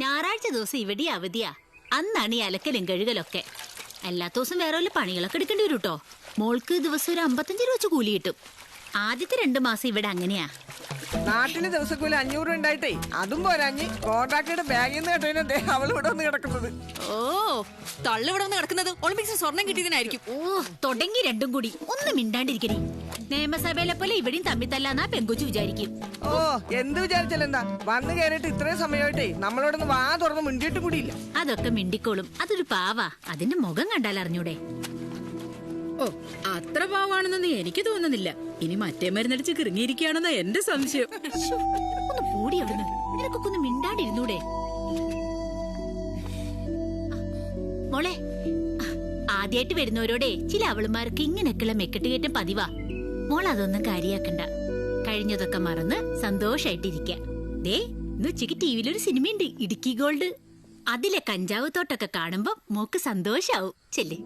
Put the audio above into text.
ഞായറാഴ്ച ദിവസം ഇവിടെ അവധിയാ. അന്നാണ് ഈ അലക്കലും കഴുകലൊക്കെ. എല്ലാത്ത ദിവസം വേറെ വല്ല പണികളൊക്കെ എടുക്കേണ്ടി വരും കേട്ടോ. മോൾക്ക് ദിവസം ഒരു 55 രൂപ വെച്ച് കൂലി കിട്ടും. ആദ്യത്തെ 2 മാസം ഇവിടെ അങ്ങനെയാ. നാട്ടില് ദിവസക്കൂലി 500 രൂപ ഉണ്ടായിട്ടേ അതും പോരാഞ്ഞ് കോൺട്രാക്ടറുടെ ബാഗിൽ നിന്ന് കേട്ടോ അവൾ ഇവിടെ വന്ന് കിടക്കുന്നത്. ഓ, തള്ളു ഇവിടെ വന്ന് കിടക്കുന്നത് ഒളിമ്പിക്സ് സ്വർണം കിട്ടിയതിനായിരിക്കും. ഓ, തുടങ്ങി രണ്ടും കൂടി. ഒന്നും മിണ്ടാണ്ടിരിക്കണേ. നിയമസഭയിലെ പോലെ ഇവിടെയും തമ്മിൽ തല്ലാന്നാ പെങ്കൊച്ചു വിചാരിക്കും. ഓ, എന്ത് വിചാരിച്ചാലെന്താ, വന്ന് കയറിയിട്ട് ഇത്രയും സമയമായിട്ടേ നമ്മളോടൊന്ന് വാ തുറന്ന് മിണ്ടിയിട്ട് കൂടിയില്ല. അതൊക്കെ മിണ്ടിക്കോളും. അതൊരു പാവാ. അതിന്റെ മുഖം കണ്ടാൽ അറിഞ്ഞൂടെ. ഓ, അത്ര പാവാണെന്നൊന്നും എനിക്ക് തോന്നുന്നില്ല. ഇനി മറ്റേ മരുന്നടിച്ച് കിറങ്ങിയിരിക്കുകയാണെന്നാ എന്റെ സംശയം. ഒന്ന് കൂടി അവിടുന്ന്. നിനക്കൊക്കെ ഒന്ന് മിണ്ടാണ്ടിരുന്നൂടെ മോളെ? ആദ്യമായിട്ട് വരുന്നവരോടെ ചില അവളുമാർക്ക് ഇങ്ങനെയൊക്കെയുള്ള മെക്കെട്ട് കയറ്റം പതിവാ. മോൾ അതൊന്നും കാര്യാക്കണ്ട. കഴിഞ്ഞതൊക്കെ മറന്ന് സന്തോഷായിട്ടിരിക്ക. ദേ, ഇന്ന് ഉച്ചയ്ക്ക് ടിവിയിലൊരു സിനിമയുണ്ട്, ഇടുക്കി ഗോൾഡ്. അതിലെ കഞ്ചാവ് തോട്ടൊക്കെ കാണുമ്പോ മോക്ക് സന്തോഷാവും. ചെല്ലേ.